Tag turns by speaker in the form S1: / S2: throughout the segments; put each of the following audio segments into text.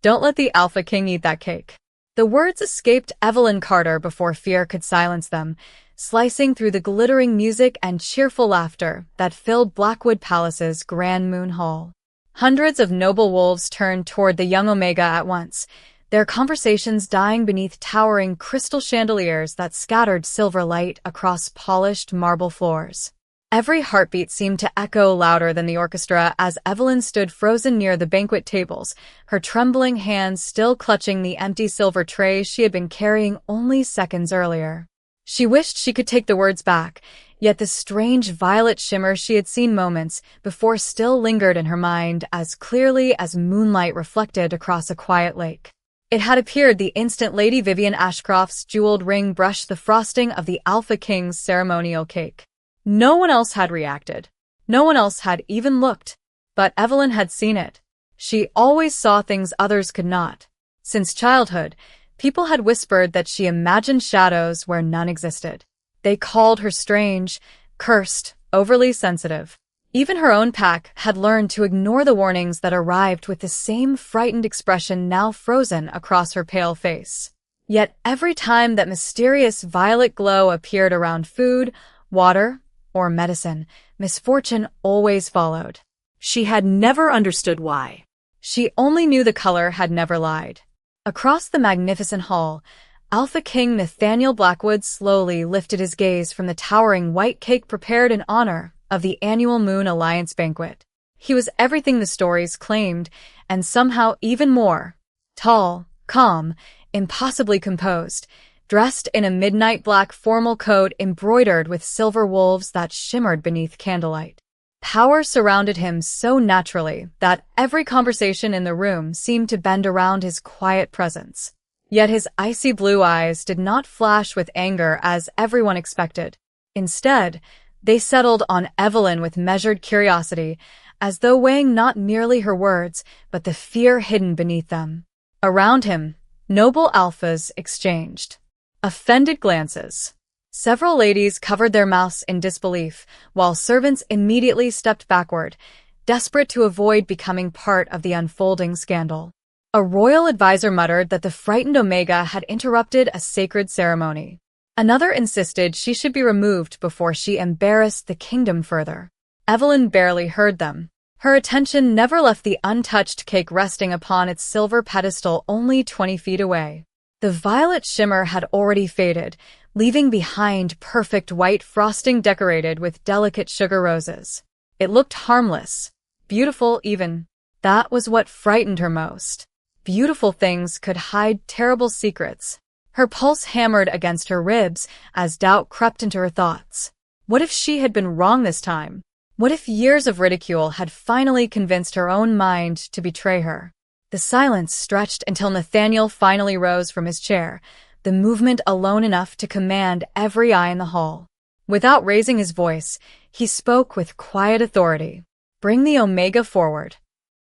S1: Don't let the Alpha King eat that cake. The words escaped Evelyn Carter before fear could silence them, slicing through the glittering music and cheerful laughter that filled Blackwood Palace's Grand Moon Hall. Hundreds of noble wolves turned toward the young Omega at once, their conversations dying beneath towering crystal chandeliers that scattered silver light across polished marble floors. Every heartbeat seemed to echo louder than the orchestra as Evelyn stood frozen near the banquet tables, her trembling hands still clutching the empty silver tray she had been carrying only seconds earlier. She wished she could take the words back, yet the strange violet shimmer she had seen moments before still lingered in her mind as clearly as moonlight reflected across a quiet lake. It had appeared the instant Lady Vivienne Ashcroft's jeweled ring brushed the frosting of the Alpha King's ceremonial cake. No one else had reacted. No one else had even looked. But Evelyn had seen it. She always saw things others could not. Since childhood, people had whispered that she imagined shadows where none existed. They called her strange, cursed, overly sensitive. Even her own pack had learned to ignore the warnings that arrived with the same frightened expression now frozen across her pale face. Yet every time that mysterious violet glow appeared around food, water, or medicine, misfortune always followed. She had never understood why. She only knew the color had never lied. Across the magnificent hall, Alpha King Nathaniel Blackwood slowly lifted his gaze from the towering white cake prepared in honor of the annual Moon Alliance Banquet. He was everything the stories claimed, and somehow even more. Tall, calm, impossibly composed, dressed in a midnight black formal coat embroidered with silver wolves that shimmered beneath candlelight. Power surrounded him so naturally that every conversation in the room seemed to bend around his quiet presence. Yet his icy blue eyes did not flash with anger as everyone expected. Instead, they settled on Evelyn with measured curiosity, as though weighing not merely her words, but the fear hidden beneath them. Around him, noble alphas exchanged offended glances. Several ladies covered their mouths in disbelief, while servants immediately stepped backward, desperate to avoid becoming part of the unfolding scandal. A royal advisor muttered that the frightened Omega had interrupted a sacred ceremony. Another insisted she should be removed before she embarrassed the kingdom further. Evelyn barely heard them. Her attention never left the untouched cake resting upon its silver pedestal only 20 feet away. The violet shimmer had already faded, leaving behind perfect white frosting decorated with delicate sugar roses. It looked harmless, beautiful even. That was what frightened her most. Beautiful things could hide terrible secrets. Her pulse hammered against her ribs as doubt crept into her thoughts. What if she had been wrong this time? What if years of ridicule had finally convinced her own mind to betray her? The silence stretched until Nathaniel finally rose from his chair, the movement alone enough to command every eye in the hall. Without raising his voice, he spoke with quiet authority. "Bring the Omega forward."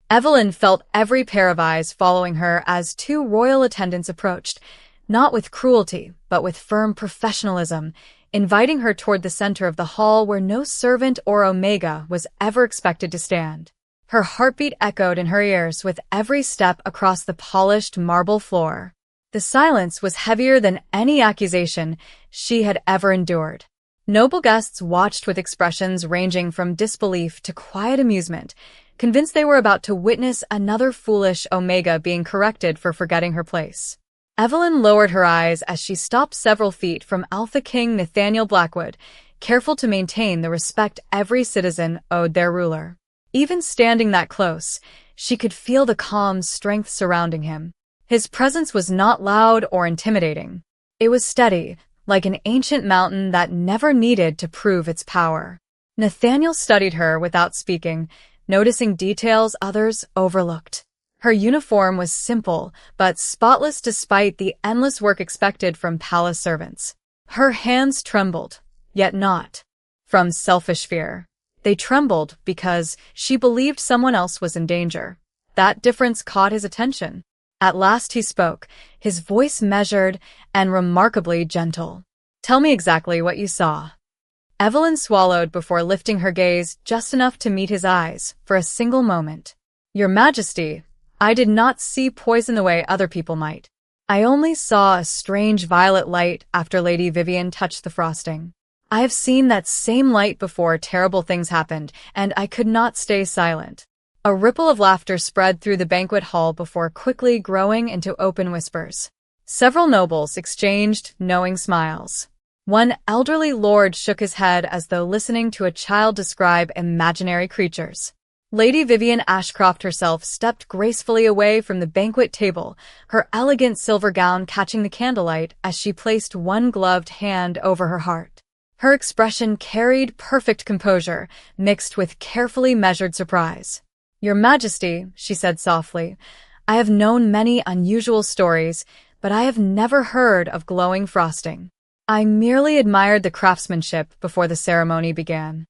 S1: Evelyn felt every pair of eyes following her as two royal attendants approached, not with cruelty, but with firm professionalism, inviting her toward the center of the hall where no servant or Omega was ever expected to stand. Her heartbeat echoed in her ears with every step across the polished marble floor. The silence was heavier than any accusation she had ever endured. Noble guests watched with expressions ranging from disbelief to quiet amusement, convinced they were about to witness another foolish Omega being corrected for forgetting her place. Evelyn lowered her eyes as she stopped several feet from Alpha King Nathaniel Blackwood, careful to maintain the respect every citizen owed their ruler. Even standing that close, she could feel the calm strength surrounding him. His presence was not loud or intimidating. It was steady, like an ancient mountain that never needed to prove its power. Nathaniel studied her without speaking, noticing details others overlooked. Her uniform was simple, but spotless despite the endless work expected from palace servants. Her hands trembled, yet not from selfish fear. They trembled because she believed someone else was in danger. That difference caught his attention. At last he spoke, his voice measured and remarkably gentle. "Tell me exactly what you saw." Evelyn swallowed before lifting her gaze just enough to meet his eyes for a single moment. "Your Majesty, I did not see poison the way other people might. I only saw a strange violet light after Lady Vivienne touched the frosting. I have seen that same light before terrible things happened, and I could not stay silent. A ripple of laughter spread through the banquet hall before quickly growing into open whispers. Several nobles exchanged knowing smiles. One elderly lord shook his head as though listening to a child describe imaginary creatures. Lady Vivienne Ashcroft herself stepped gracefully away from the banquet table, her elegant silver gown catching the candlelight as she placed one gloved hand over her heart. Her expression carried perfect composure, mixed with carefully measured surprise. "Your Majesty," she said softly, "I have known many unusual stories, but I have never heard of glowing frosting. I merely admired the craftsmanship before the ceremony began."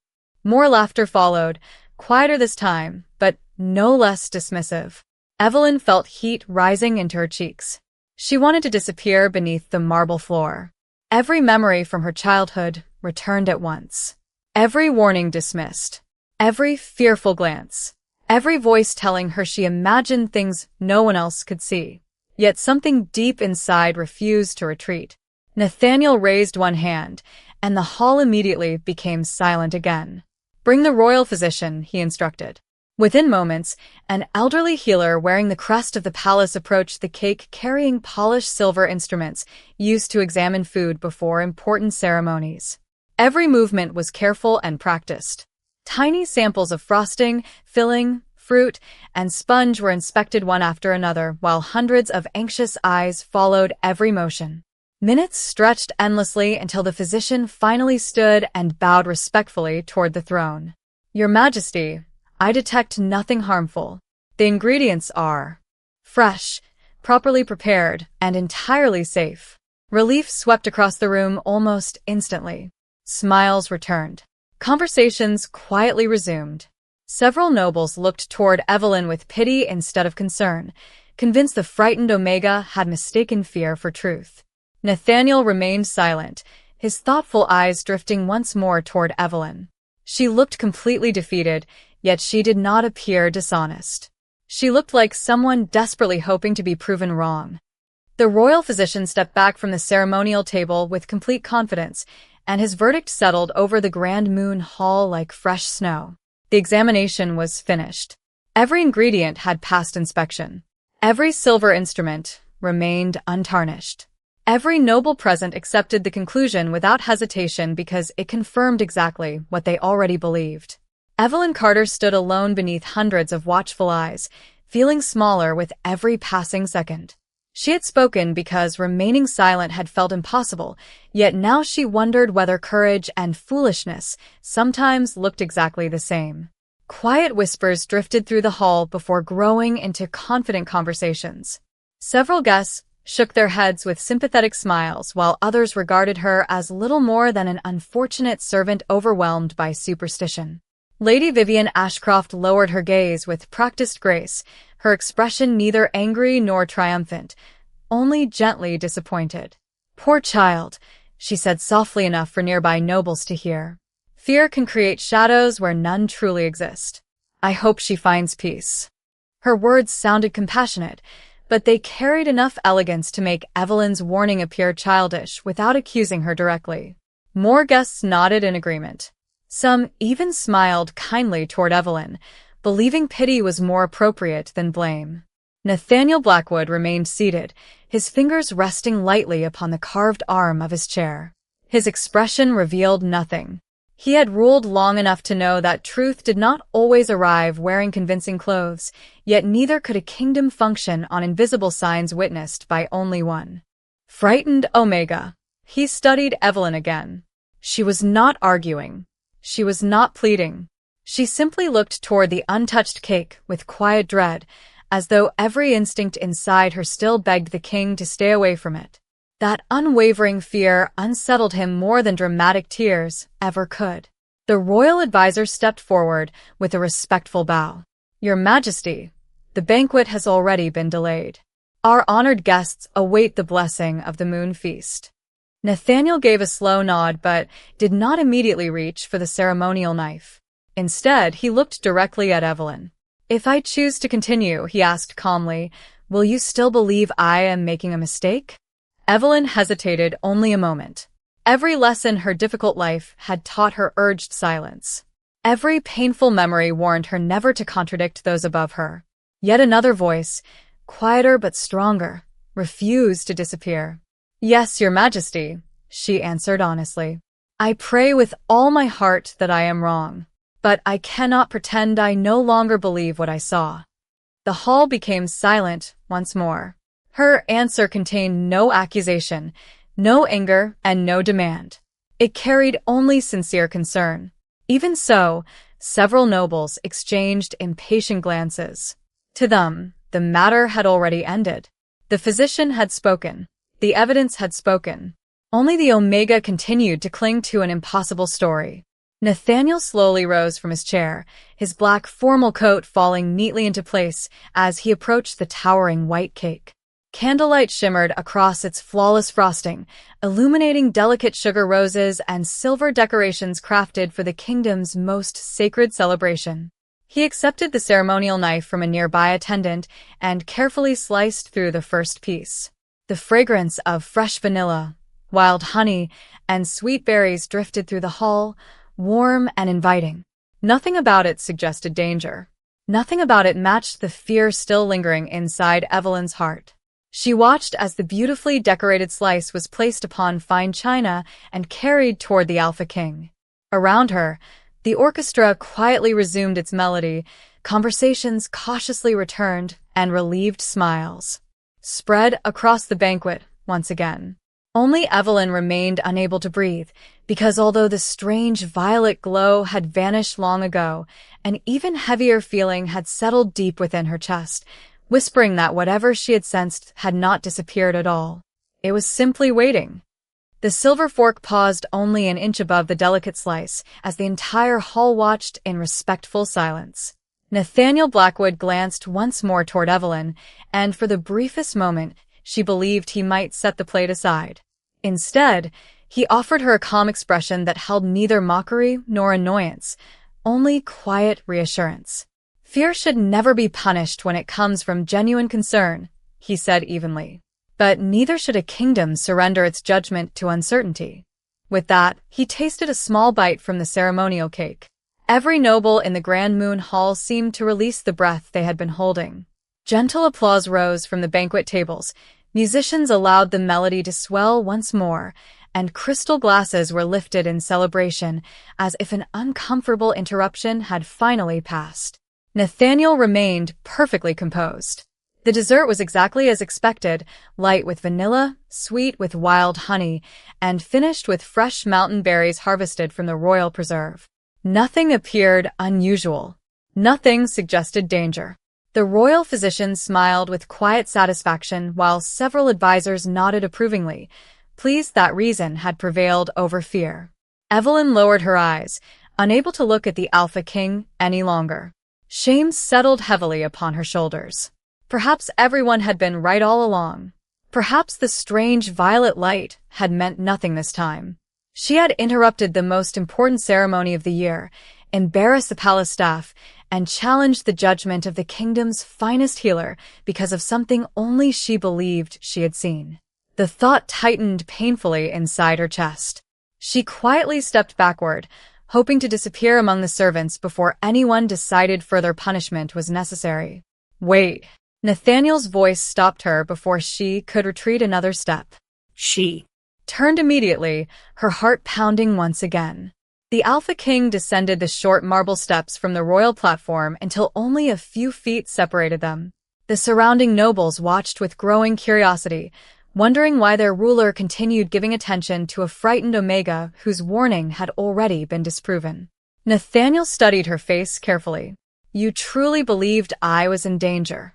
S1: More laughter followed, quieter this time, but no less dismissive. Evelyn felt heat rising into her cheeks. She wanted to disappear beneath the marble floor. Every memory from her childhood returned at once. Every warning dismissed. Every fearful glance. Every voice telling her she imagined things no one else could see. Yet something deep inside refused to retreat. Nathaniel raised one hand, and the hall immediately became silent again. "Bring the royal physician," he instructed. Within moments, an elderly healer wearing the crest of the palace approached the cake carrying polished silver instruments used to examine food before important ceremonies. Every movement was careful and practiced. Tiny samples of frosting, filling, fruit, and sponge were inspected one after another, while hundreds of anxious eyes followed every motion. Minutes stretched endlessly until the physician finally stood and bowed respectfully toward the throne. "Your Majesty, I detect nothing harmful. The ingredients are fresh, properly prepared, and entirely safe." Relief swept across the room almost instantly. Smiles returned. Conversations quietly resumed. Several nobles looked toward Evelyn with pity instead of concern, convinced the frightened Omega had mistaken fear for truth. Nathaniel remained silent, his thoughtful eyes drifting once more toward Evelyn. She looked completely defeated, yet she did not appear dishonest. She looked like someone desperately hoping to be proven wrong. The royal physician stepped back from the ceremonial table with complete confidence, and his verdict settled over the Grand Moon Hall like fresh snow. The examination was finished. Every ingredient had passed inspection. Every silver instrument remained untarnished. Every noble present accepted the conclusion without hesitation because it confirmed exactly what they already believed. Evelyn Carter stood alone beneath hundreds of watchful eyes, feeling smaller with every passing second. She had spoken because remaining silent had felt impossible, yet now she wondered whether courage and foolishness sometimes looked exactly the same. Quiet whispers drifted through the hall before growing into confident conversations. Several guests shook their heads with sympathetic smiles, while others regarded her as little more than an unfortunate servant overwhelmed by superstition. Lady Vivienne Ashcroft lowered her gaze with practiced grace, her expression neither angry nor triumphant, only gently disappointed. "Poor child," she said softly enough for nearby nobles to hear. "Fear can create shadows where none truly exist. I hope she finds peace." Her words sounded compassionate, but they carried enough elegance to make Evelyn's warning appear childish without accusing her directly. More guests nodded in agreement. Some even smiled kindly toward Evelyn, believing pity was more appropriate than blame. Nathaniel Blackwood remained seated, his fingers resting lightly upon the carved arm of his chair. His expression revealed nothing. He had ruled long enough to know that truth did not always arrive wearing convincing clothes, yet neither could a kingdom function on invisible signs witnessed by only one. Frightened Omega. He studied Evelyn again. She was not arguing. She was not pleading. She simply looked toward the untouched cake with quiet dread, as though every instinct inside her still begged the king to stay away from it. That unwavering fear unsettled him more than dramatic tears ever could. The royal advisor stepped forward with a respectful bow. "Your Majesty, the banquet has already been delayed. Our honored guests await the blessing of the moon feast." Nathaniel gave a slow nod but did not immediately reach for the ceremonial knife. Instead, he looked directly at Evelyn. If I choose to continue, he asked calmly, will you still believe I am making a mistake? Evelyn hesitated only a moment. Every lesson her difficult life had taught her urged silence. Every painful memory warned her never to contradict those above her. Yet another voice, quieter but stronger, refused to disappear. Yes, Your Majesty, she answered honestly. I pray with all my heart that I am wrong, but I cannot pretend I no longer believe what I saw. The hall became silent once more. Her answer contained no accusation, no anger, and no demand. It carried only sincere concern. Even so, several nobles exchanged impatient glances. To them, the matter had already ended. The physician had spoken. The evidence had spoken. Only the Omega continued to cling to an impossible story. Nathaniel slowly rose from his chair, his black formal coat falling neatly into place as he approached the towering white cake. Candlelight shimmered across its flawless frosting, illuminating delicate sugar roses and silver decorations crafted for the kingdom's most sacred celebration. He accepted the ceremonial knife from a nearby attendant and carefully sliced through the first piece. The fragrance of fresh vanilla, wild honey, and sweet berries drifted through the hall, warm and inviting. Nothing about it suggested danger. Nothing about it matched the fear still lingering inside Evelyn's heart. She watched as the beautifully decorated slice was placed upon fine china and carried toward the Alpha King. Around her, the orchestra quietly resumed its melody, conversations cautiously returned, and relieved smiles spread across the banquet once again. Only Evelyn remained unable to breathe, because although the strange violet glow had vanished long ago, an even heavier feeling had settled deep within her chest, whispering that whatever she had sensed had not disappeared at all. It was simply waiting. The silver fork paused only an inch above the delicate slice, as the entire hall watched in respectful silence. Nathaniel Blackwood glanced once more toward Evelyn, and for the briefest moment, she believed he might set the plate aside. Instead, he offered her a calm expression that held neither mockery nor annoyance, only quiet reassurance. Fear should never be punished when it comes from genuine concern, he said evenly. But neither should a kingdom surrender its judgment to uncertainty. With that, he tasted a small bite from the ceremonial cake. Every noble in the Grand Moon Hall seemed to release the breath they had been holding. Gentle applause rose from the banquet tables. Musicians allowed the melody to swell once more, and crystal glasses were lifted in celebration, as if an uncomfortable interruption had finally passed. Nathaniel remained perfectly composed. The dessert was exactly as expected, light with vanilla, sweet with wild honey, and finished with fresh mountain berries harvested from the royal preserve. Nothing appeared unusual. Nothing suggested danger. The royal physician smiled with quiet satisfaction while several advisors nodded approvingly, pleased that reason had prevailed over fear. Evelyn lowered her eyes, unable to look at the Alpha King any longer. Shame settled heavily upon her shoulders. Perhaps everyone had been right all along. Perhaps the strange violet light had meant nothing this time. She had interrupted the most important ceremony of the year, embarrassed the palace staff, and challenged the judgment of the kingdom's finest healer because of something only she believed she had seen. The thought tightened painfully inside her chest. She quietly stepped backward, hoping to disappear among the servants before anyone decided further punishment was necessary. Wait. Nathaniel's voice stopped her before she could retreat another step. She turned immediately, her heart pounding once again. The Alpha King descended the short marble steps from the royal platform until only a few feet separated them. The surrounding nobles watched with growing curiosity, wondering why their ruler continued giving attention to a frightened Omega whose warning had already been disproven. Nathaniel studied her face carefully. You truly believed I was in danger.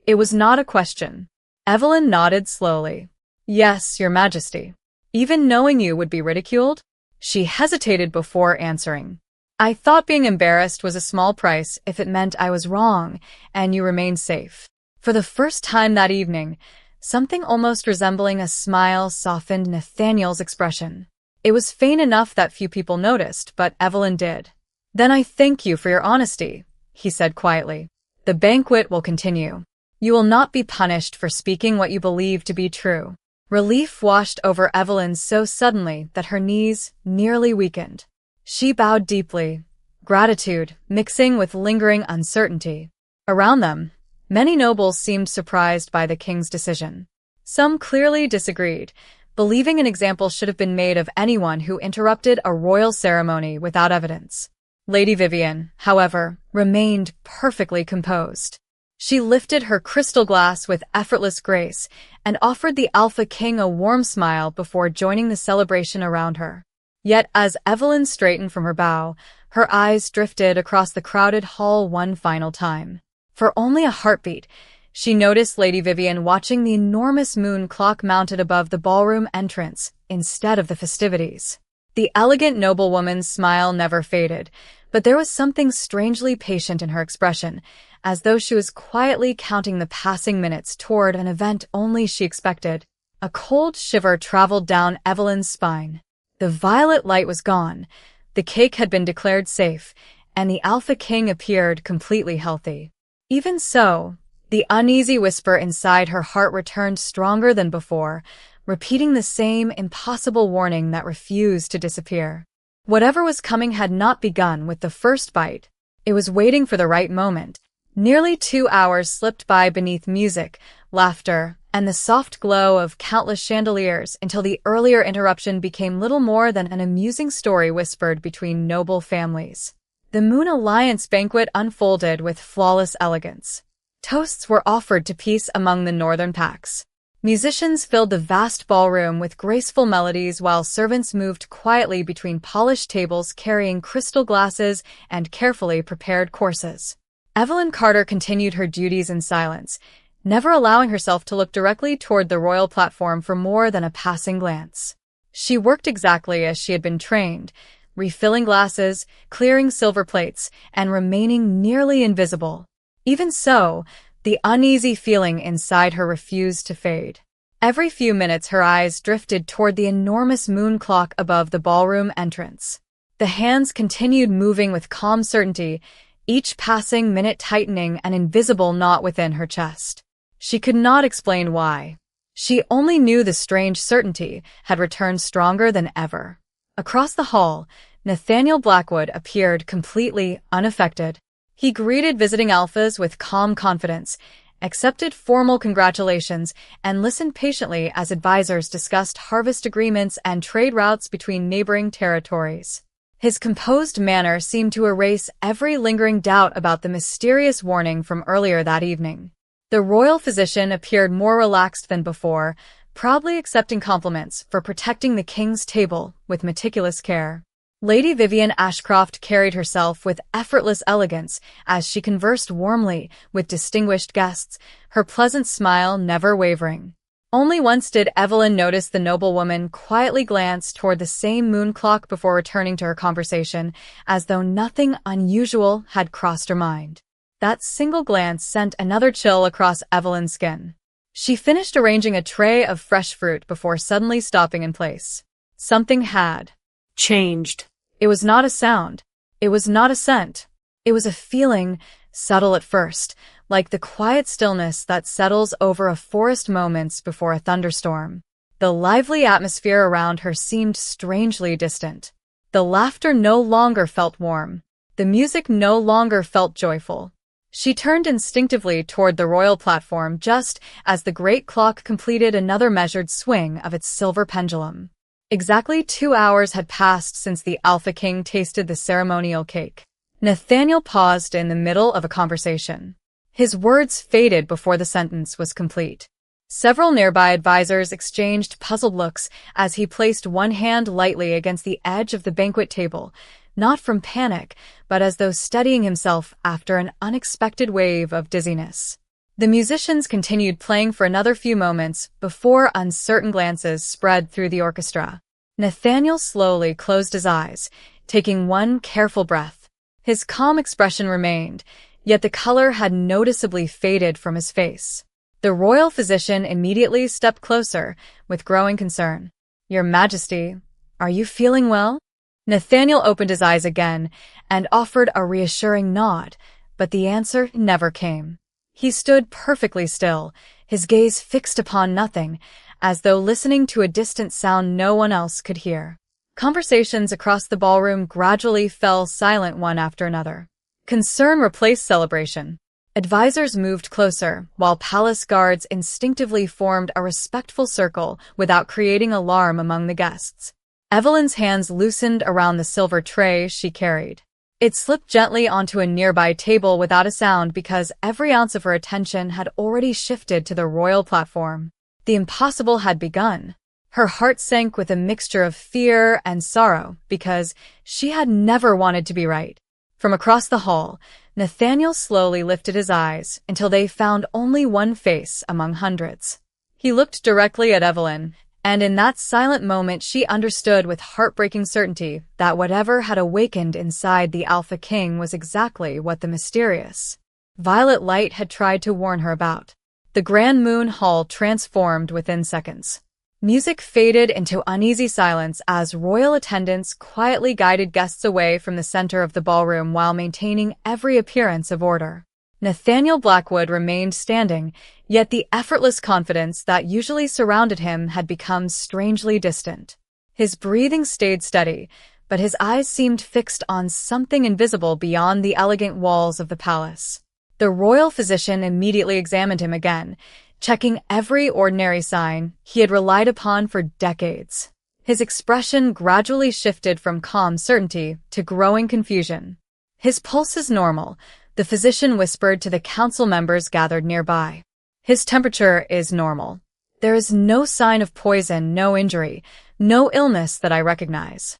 S1: It was not a question. Evelyn nodded slowly. Yes, Your Majesty. Even knowing you would be ridiculed? She hesitated before answering. I thought being embarrassed was a small price if it meant I was wrong and you remained safe. For the first time that evening, something almost resembling a smile softened Nathaniel's expression. It was faint enough that few people noticed, but Evelyn did. Then I thank you for your honesty, he said quietly. The banquet will continue. You will not be punished for speaking what you believe to be true. Relief washed over Evelyn so suddenly that her knees nearly weakened. She bowed deeply, gratitude mixing with lingering uncertainty. Around them, many nobles seemed surprised by the king's decision. Some clearly disagreed, believing an example should have been made of anyone who interrupted a royal ceremony without evidence. Lady Vivienne, however, remained perfectly composed. She lifted her crystal glass with effortless grace and offered the Alpha King a warm smile before joining the celebration around her. Yet as Evelyn straightened from her bow, her eyes drifted across the crowded hall one final time. For only a heartbeat, she noticed Lady Vivienne watching the enormous moon clock mounted above the ballroom entrance instead of the festivities. The elegant noblewoman's smile never faded, but there was something strangely patient in her expression, as though she was quietly counting the passing minutes toward an event only she expected. A cold shiver traveled down Evelyn's spine. The violet light was gone, the cake had been declared safe, and the Alpha King appeared completely healthy. Even so, the uneasy whisper inside her heart returned stronger than before, repeating the same impossible warning that refused to disappear. Whatever was coming had not begun with the first bite. It was waiting for the right moment. Nearly 2 hours slipped by beneath music, laughter, and the soft glow of countless chandeliers until the earlier interruption became little more than an amusing story whispered between noble families. The Moon Alliance Banquet unfolded with flawless elegance. Toasts were offered to peace among the northern pacts. Musicians filled the vast ballroom with graceful melodies while servants moved quietly between polished tables carrying crystal glasses and carefully prepared courses. Evelyn Carter continued her duties in silence, never allowing herself to look directly toward the royal platform for more than a passing glance. She worked exactly as she had been trained, refilling glasses, clearing silver plates, and remaining nearly invisible. Even so, the uneasy feeling inside her refused to fade. Every few minutes her eyes drifted toward the enormous moon clock above the ballroom entrance. The hands continued moving with calm certainty, each passing minute tightening an invisible knot within her chest. She could not explain why. She only knew the strange certainty had returned stronger than ever. Across the hall, Nathaniel Blackwood appeared completely unaffected. He greeted visiting alphas with calm confidence, accepted formal congratulations, and listened patiently as advisors discussed harvest agreements and trade routes between neighboring territories. His composed manner seemed to erase every lingering doubt about the mysterious warning from earlier that evening. The royal physician appeared more relaxed than before, proudly accepting compliments for protecting the king's table with meticulous care. Lady Vivienne Ashcroft carried herself with effortless elegance as she conversed warmly with distinguished guests, her pleasant smile never wavering. Only once did Evelyn notice the noblewoman quietly glance toward the same moon clock before returning to her conversation, as though nothing unusual had crossed her mind. That single glance sent another chill across Evelyn's skin. She finished arranging a tray of fresh fruit before suddenly stopping in place. Something had changed. It was not a sound. It was not a scent. It was a feeling, subtle at first, like the quiet stillness that settles over a forest moments before a thunderstorm. The lively atmosphere around her seemed strangely distant. The laughter no longer felt warm. The music no longer felt joyful. She turned instinctively toward the royal platform just as the great clock completed another measured swing of its silver pendulum. Exactly 2 hours had passed since the Alpha King tasted the ceremonial cake. Nathaniel paused in the middle of a conversation. His words faded before the sentence was complete. Several nearby advisors exchanged puzzled looks as he placed one hand lightly against the edge of the banquet table, not from panic, but as though steadying himself after an unexpected wave of dizziness. The musicians continued playing for another few moments before uncertain glances spread through the orchestra. Nathaniel slowly closed his eyes, taking one careful breath. His calm expression remained, yet the color had noticeably faded from his face. The royal physician immediately stepped closer, with growing concern. "Your Majesty, are you feeling well?" Nathaniel opened his eyes again and offered a reassuring nod, but the answer never came. He stood perfectly still, his gaze fixed upon nothing, as though listening to a distant sound no one else could hear. Conversations across the ballroom gradually fell silent one after another. Concern replaced celebration. Advisors moved closer, while palace guards instinctively formed a respectful circle without creating alarm among the guests. Evelyn's hands loosened around the silver tray she carried. It slipped gently onto a nearby table without a sound because every ounce of her attention had already shifted to the royal platform. The impossible had begun. Her heart sank with a mixture of fear and sorrow because she had never wanted to be right. From across the hall, Nathaniel slowly lifted his eyes until they found only one face among hundreds. He looked directly at Evelyn, and in that silent moment she understood with heartbreaking certainty that whatever had awakened inside the Alpha King was exactly what the mysterious violet light had tried to warn her about. The Grand Moon Hall transformed within seconds. Music faded into uneasy silence as royal attendants quietly guided guests away from the center of the ballroom while maintaining every appearance of order. Nathaniel Blackwood remained standing, yet the effortless confidence that usually surrounded him had become strangely distant. His breathing stayed steady, but his eyes seemed fixed on something invisible beyond the elegant walls of the palace. The royal physician immediately examined him again, checking every ordinary sign he had relied upon for decades. His expression gradually shifted from calm certainty to growing confusion. "His pulse is normal," the physician whispered to the council members gathered nearby. "His temperature is normal. There is no sign of poison, no injury, no illness that I recognize."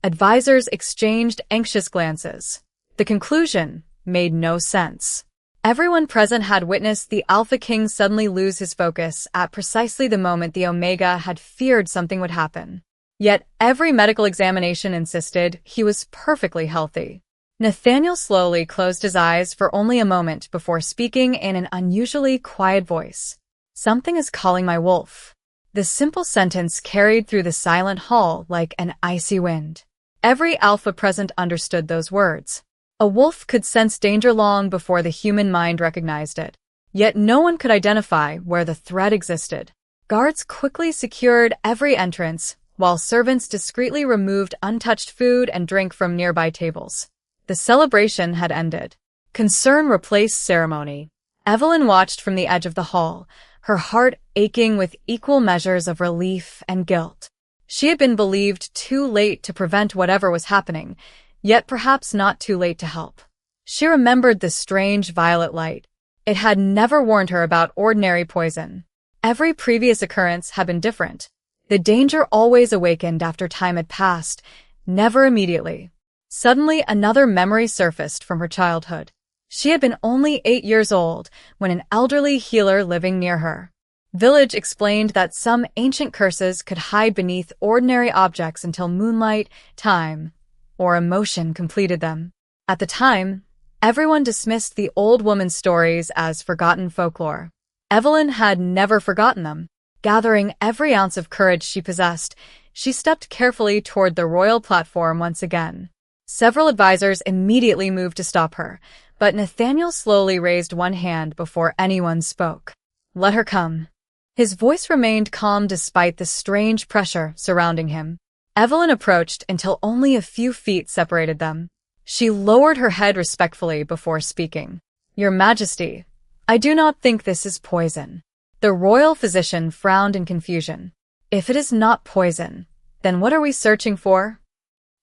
S1: Advisors exchanged anxious glances. The conclusion made no sense. Everyone present had witnessed the Alpha King suddenly lose his focus at precisely the moment the Omega had feared something would happen. Yet every medical examination insisted he was perfectly healthy. Nathaniel slowly closed his eyes for only a moment before speaking in an unusually quiet voice. "Something is calling my wolf." The simple sentence carried through the silent hall like an icy wind. Every Alpha present understood those words. A wolf could sense danger long before the human mind recognized it. Yet no one could identify where the threat existed. Guards quickly secured every entrance, while servants discreetly removed untouched food and drink from nearby tables. The celebration had ended. Concern replaced ceremony. Evelyn watched from the edge of the hall, her heart aching with equal measures of relief and guilt. She had been believed too late to prevent whatever was happening, yet perhaps not too late to help. She remembered the strange violet light. It had never warned her about ordinary poison. Every previous occurrence had been different. The danger always awakened after time had passed, never immediately. Suddenly, another memory surfaced from her childhood. She had been only 8 years old when an elderly healer living near her village explained that some ancient curses could hide beneath ordinary objects until moonlight, time, or emotion completed them. At the time, everyone dismissed the old woman's stories as forgotten folklore. Evelyn had never forgotten them. Gathering every ounce of courage she possessed, she stepped carefully toward the royal platform once again. Several advisors immediately moved to stop her, but Nathaniel slowly raised one hand before anyone spoke. "Let her come." His voice remained calm despite the strange pressure surrounding him. Evelyn approached until only a few feet separated them. She lowered her head respectfully before speaking. "Your Majesty, I do not think this is poison." The royal physician frowned in confusion. "If it is not poison, then what are we searching for?"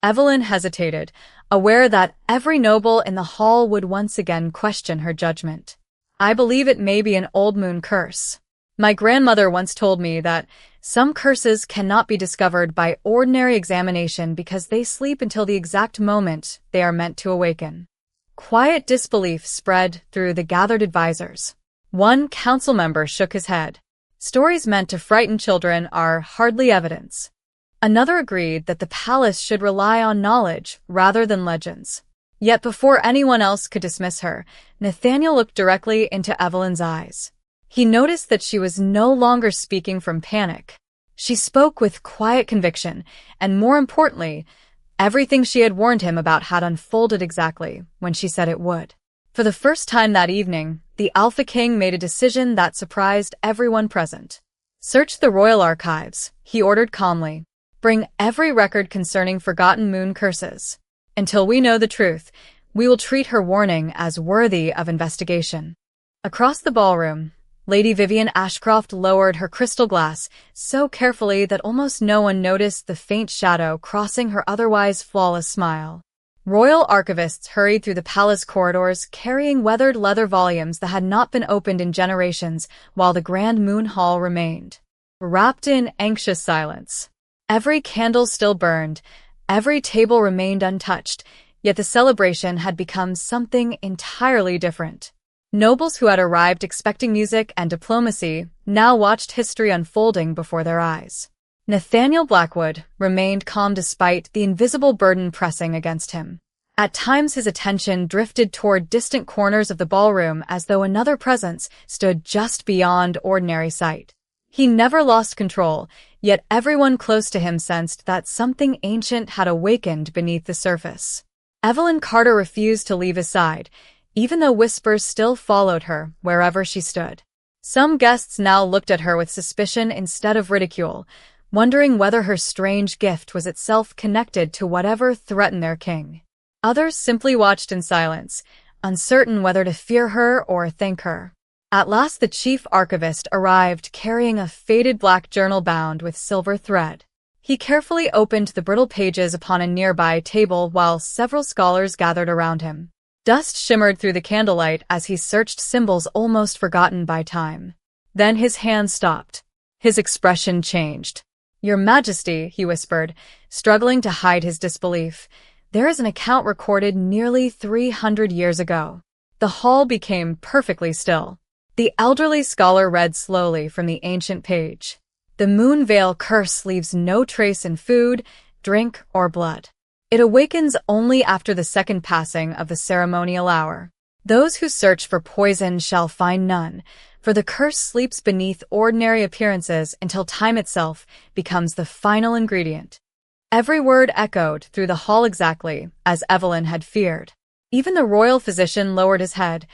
S1: Evelyn hesitated, aware that every noble in the hall would once again question her judgment. "I believe it may be an old moon curse. My grandmother once told me that some curses cannot be discovered by ordinary examination because they sleep until the exact moment they are meant to awaken." Quiet disbelief spread through the gathered advisors. One council member shook his head. "Stories meant to frighten children are hardly evidence." Another agreed that the palace should rely on knowledge rather than legends. Yet before anyone else could dismiss her, Nathaniel looked directly into Evelyn's eyes. He noticed that she was no longer speaking from panic. She spoke with quiet conviction, and more importantly, everything she had warned him about had unfolded exactly when she said it would. For the first time that evening, the Alpha King made a decision that surprised everyone present. "Search the royal archives," he ordered calmly. "Bring every record concerning forgotten moon curses. Until we know the truth, we will treat her warning as worthy of investigation." Across the ballroom, Lady Vivienne Ashcroft lowered her crystal glass so carefully that almost no one noticed the faint shadow crossing her otherwise flawless smile. Royal archivists hurried through the palace corridors carrying weathered leather volumes that had not been opened in generations, while the Grand Moon Hall remained wrapped in anxious silence. Every candle still burned, every table remained untouched, yet the celebration had become something entirely different. Nobles who had arrived expecting music and diplomacy now watched history unfolding before their eyes. Nathaniel Blackwood remained calm despite the invisible burden pressing against him. At times his attention drifted toward distant corners of the ballroom as though another presence stood just beyond ordinary sight. He never lost control, yet everyone close to him sensed that something ancient had awakened beneath the surface. Evelyn Carter refused to leave his side, even though whispers still followed her wherever she stood. Some guests now looked at her with suspicion instead of ridicule, wondering whether her strange gift was itself connected to whatever threatened their king. Others simply watched in silence, uncertain whether to fear her or thank her. At last the chief archivist arrived carrying a faded black journal bound with silver thread. He carefully opened the brittle pages upon a nearby table while several scholars gathered around him. Dust shimmered through the candlelight as he searched symbols almost forgotten by time. Then his hand stopped. His expression changed. "Your Majesty," he whispered, struggling to hide his disbelief, "there is an account recorded nearly 300 years ago." The hall became perfectly still. The elderly scholar read slowly from the ancient page. "The Moon Veil curse leaves no trace in food, drink, or blood. It awakens only after the second passing of the ceremonial hour. Those who search for poison shall find none, for the curse sleeps beneath ordinary appearances until time itself becomes the final ingredient." Every word echoed through the hall exactly as Evelyn had feared. Even the royal physician lowered his head,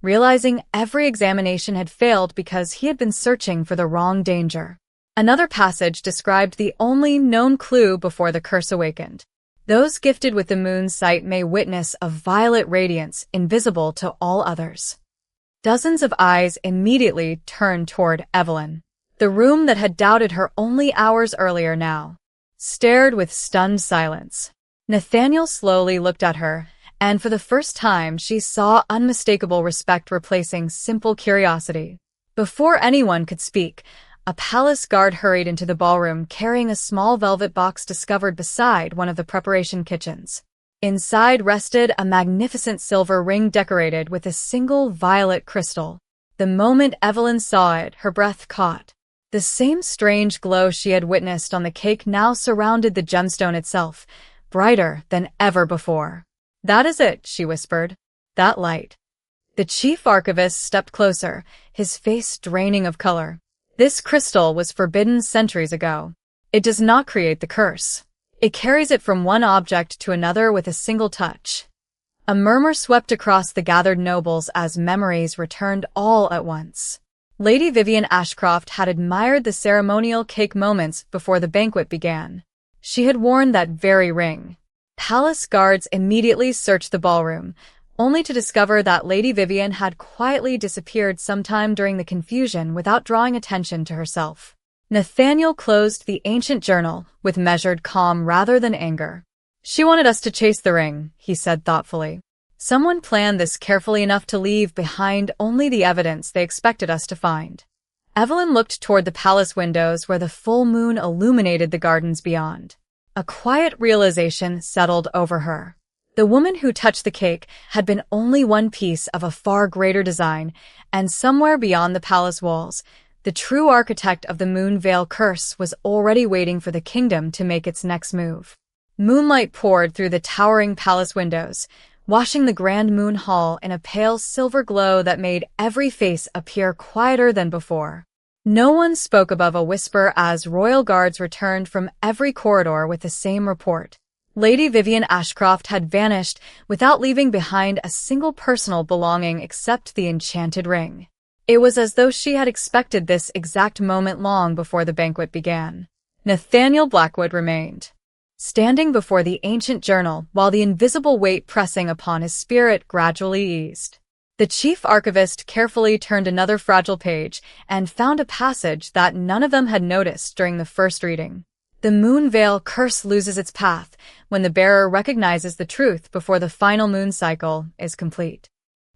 S1: realizing every examination had failed because he had been searching for the wrong danger. Another passage described the only known clue before the curse awakened. "Those gifted with the moon's sight may witness a violet radiance invisible to all others." Dozens of eyes immediately turned toward Evelyn. The room that had doubted her only hours earlier now stared with stunned silence. Nathaniel slowly looked at her, and for the first time she saw unmistakable respect replacing simple curiosity. Before anyone could speak, a palace guard hurried into the ballroom carrying a small velvet box discovered beside one of the preparation kitchens. Inside rested a magnificent silver ring decorated with a single violet crystal. The moment Evelyn saw it, her breath caught. The same strange glow she had witnessed on the cake now surrounded the gemstone itself, brighter than ever before. "That is it," she whispered. "That light." The chief archivist stepped closer, his face draining of color. "This crystal was forbidden centuries ago. It does not create the curse. It carries it from one object to another with a single touch." A murmur swept across the gathered nobles as memories returned all at once. Lady Vivienne Ashcroft had admired the ceremonial cake moments before the banquet began. She had worn that very ring. Palace guards immediately searched the ballroom, only to discover that Lady Vivienne had quietly disappeared sometime during the confusion without drawing attention to herself. Nathaniel closed the ancient journal with measured calm rather than anger. "She wanted us to chase the ring," he said thoughtfully. "Someone planned this carefully enough to leave behind only the evidence they expected us to find." Evelyn looked toward the palace windows where the full moon illuminated the gardens beyond. A quiet realization settled over her. The woman who touched the cake had been only one piece of a far greater design, and somewhere beyond the palace walls, the true architect of the Moon Veil curse was already waiting for the kingdom to make its next move. Moonlight poured through the towering palace windows, washing the Grand Moon Hall in a pale silver glow that made every face appear quieter than before. No one spoke above a whisper as royal guards returned from every corridor with the same report. Lady Vivienne Ashcroft had vanished without leaving behind a single personal belonging except the enchanted ring. It was as though she had expected this exact moment long before the banquet began. Nathaniel Blackwood remained, standing before the ancient journal while the invisible weight pressing upon his spirit gradually eased. The chief archivist carefully turned another fragile page and found a passage that none of them had noticed during the first reading. The moon veil curse loses its path when the bearer recognizes the truth before the final moon cycle is complete.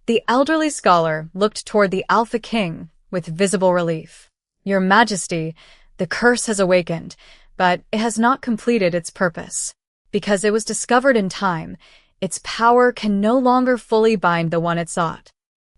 S1: The elderly scholar looked toward the Alpha King with visible relief. Your Majesty, the curse has awakened, but it has not completed its purpose. Because it was discovered in time, its power can no longer fully bind the one it sought.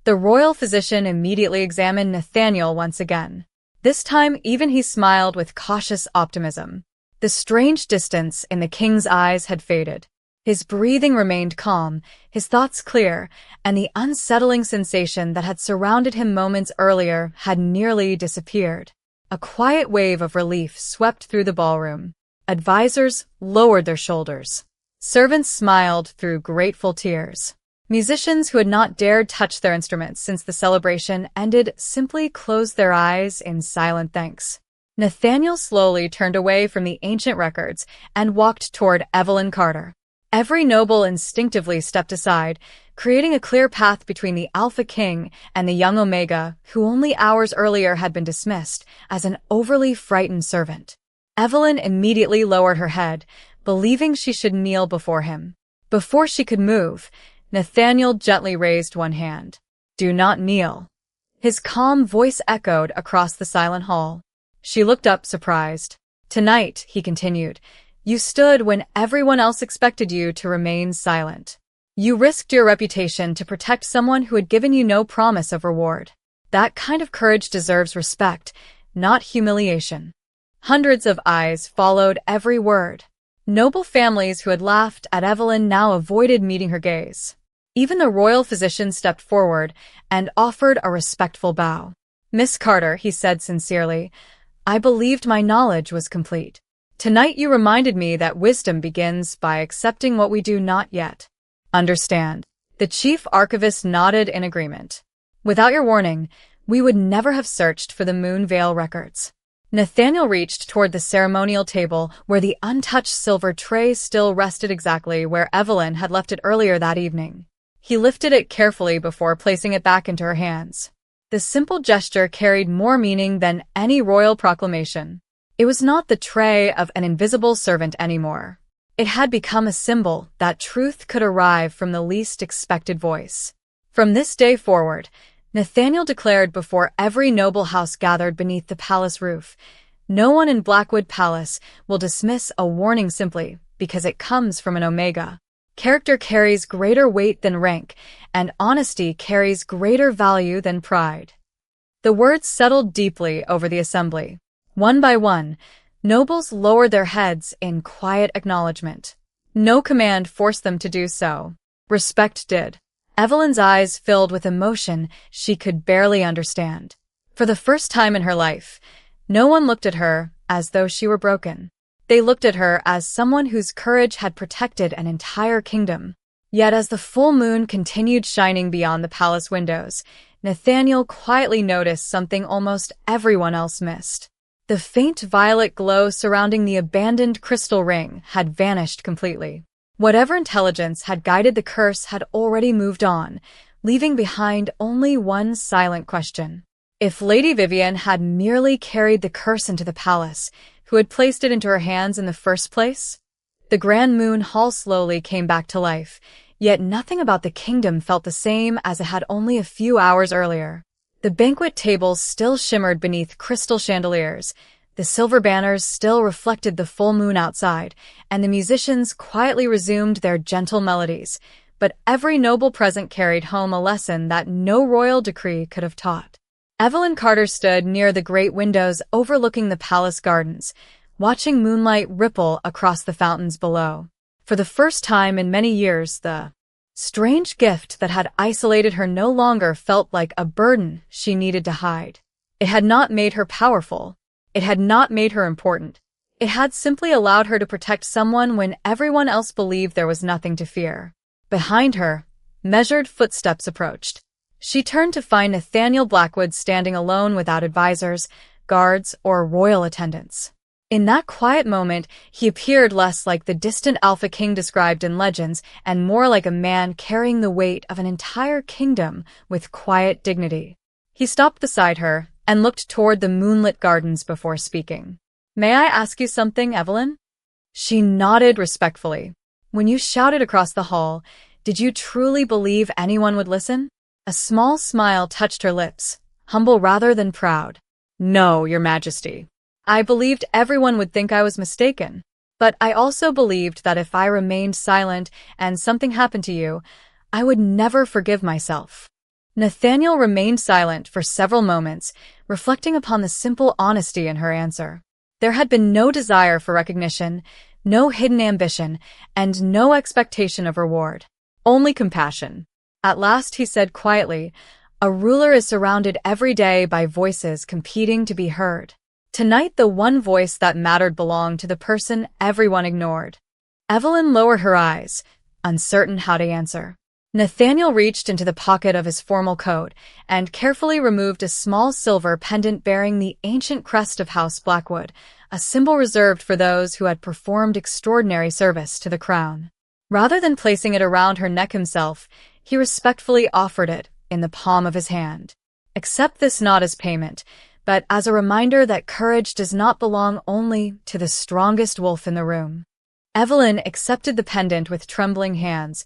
S1: The royal physician immediately examined Nathaniel once again. This time even he smiled with cautious optimism. The strange distance in the king's eyes had faded. His breathing remained calm, his thoughts clear, and the unsettling sensation that had surrounded him moments earlier had nearly disappeared. A quiet wave of relief swept through the ballroom. Advisors lowered their shoulders. Servants smiled through grateful tears. Musicians who had not dared touch their instruments since the celebration ended simply closed their eyes in silent thanks. Nathaniel slowly turned away from the ancient records and walked toward Evelyn Carter. Every noble instinctively stepped aside, creating a clear path between the Alpha King and the young Omega, who only hours earlier had been dismissed as an overly frightened servant. Evelyn immediately lowered her head, believing she should kneel before him. Before she could move, Nathaniel gently raised one hand. Do not kneel. His calm voice echoed across the silent hall. She looked up, surprised. Tonight, he continued, you stood when everyone else expected you to remain silent. You risked your reputation to protect someone who had given you no promise of reward. That kind of courage deserves respect, not humiliation. Hundreds of eyes followed every word. Noble families who had laughed at Evelyn now avoided meeting her gaze. Even the royal physician stepped forward and offered a respectful bow. Miss Carter, he said sincerely, I believed my knowledge was complete. Tonight you reminded me that wisdom begins by accepting what we do not yet understand. The chief archivist nodded in agreement. Without your warning, we would never have searched for the Moon Veil records. Nathaniel reached toward the ceremonial table where the untouched silver tray still rested exactly where Evelyn had left it earlier that evening. He lifted it carefully before placing it back into her hands. The simple gesture carried more meaning than any royal proclamation. It was not the tray of an invisible servant anymore. It had become a symbol that truth could arrive from the least expected voice. From this day forward, Nathaniel declared before every noble house gathered beneath the palace roof, no one in Blackwood Palace will dismiss a warning simply because it comes from an Omega. Character carries greater weight than rank, and honesty carries greater value than pride. The words settled deeply over the assembly. One by one, nobles lowered their heads in quiet acknowledgement. No command forced them to do so. Respect did. Evelyn's eyes filled with emotion she could barely understand. For the first time in her life, no one looked at her as though she were broken. They looked at her as someone whose courage had protected an entire kingdom. Yet as the full moon continued shining beyond the palace windows, Nathaniel quietly noticed something almost everyone else missed. The faint violet glow surrounding the abandoned crystal ring had vanished completely. Whatever intelligence had guided the curse had already moved on, leaving behind only one silent question. If Lady Vivienne had merely carried the curse into the palace, who had placed it into her hands in the first place? The Grand Moon Hall slowly came back to life, yet nothing about the kingdom felt the same as it had only a few hours earlier. The banquet tables still shimmered beneath crystal chandeliers, the silver banners still reflected the full moon outside, and the musicians quietly resumed their gentle melodies, but every noble present carried home a lesson that no royal decree could have taught. Evelyn Carter stood near the great windows overlooking the palace gardens, watching moonlight ripple across the fountains below. For the first time in many years, the strange gift that had isolated her no longer felt like a burden she needed to hide. It had not made her powerful. It had not made her important. It had simply allowed her to protect someone when everyone else believed there was nothing to fear. Behind her, measured footsteps approached. She turned to find Nathaniel Blackwood standing alone without advisors, guards, or royal attendants. In that quiet moment, he appeared less like the distant Alpha King described in legends and more like a man carrying the weight of an entire kingdom with quiet dignity. He stopped beside her and looked toward the moonlit gardens before speaking. "May I ask you something, Evelyn?" She nodded respectfully. "When you shouted across the hall, did you truly believe anyone would listen?" A small smile touched her lips, humble rather than proud. "No, Your Majesty. I believed everyone would think I was mistaken. But I also believed that if I remained silent and something happened to you, I would never forgive myself." Nathaniel remained silent for several moments, reflecting upon the simple honesty in her answer. There had been no desire for recognition, no hidden ambition, and no expectation of reward. Only compassion. At last he said quietly, "A ruler is surrounded every day by voices competing to be heard. Tonight the one voice that mattered belonged to the person everyone ignored." Evelyn lowered her eyes, uncertain how to answer. Nathaniel reached into the pocket of his formal coat and carefully removed a small silver pendant bearing the ancient crest of House Blackwood, a symbol reserved for those who had performed extraordinary service to the crown. Rather than placing it around her neck himself, he respectfully offered it in the palm of his hand. "Accept this not as payment, but as a reminder that courage does not belong only to the strongest wolf in the room." Evelyn accepted the pendant with trembling hands,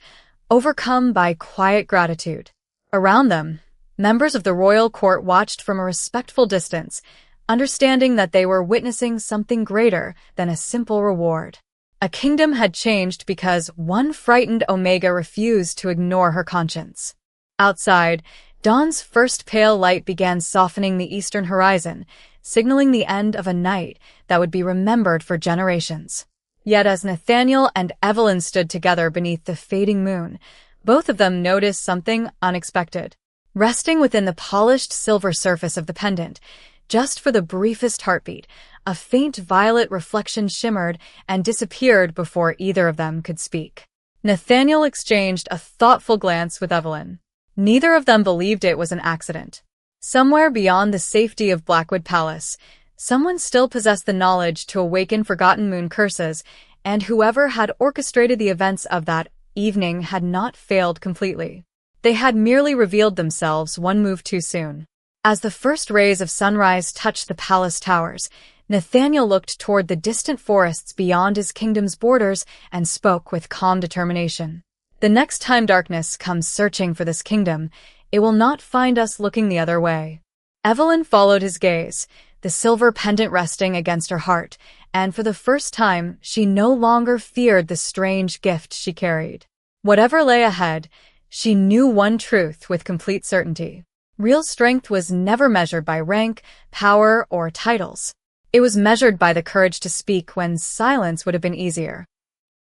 S1: overcome by quiet gratitude. Around them, members of the royal court watched from a respectful distance, understanding that they were witnessing something greater than a simple reward. A kingdom had changed because one frightened Omega refused to ignore her conscience. Outside, dawn's first pale light began softening the eastern horizon, signaling the end of a night that would be remembered for generations. Yet as Nathaniel and Evelyn stood together beneath the fading moon, both of them noticed something unexpected. Resting within the polished silver surface of the pendant, just for the briefest heartbeat, a faint violet reflection shimmered and disappeared before either of them could speak. Nathaniel exchanged a thoughtful glance with Evelyn. Neither of them believed it was an accident. Somewhere beyond the safety of Blackwood Palace, someone still possessed the knowledge to awaken forgotten moon curses, and whoever had orchestrated the events of that evening had not failed completely. They had merely revealed themselves one move too soon. As the first rays of sunrise touched the palace towers, Nathaniel looked toward the distant forests beyond his kingdom's borders and spoke with calm determination. "The next time darkness comes searching for this kingdom, it will not find us looking the other way." Evelyn followed his gaze, the silver pendant resting against her heart, and for the first time she no longer feared the strange gift she carried. Whatever lay ahead, she knew one truth with complete certainty. Real strength was never measured by rank, power, or titles. It was measured by the courage to speak when silence would have been easier.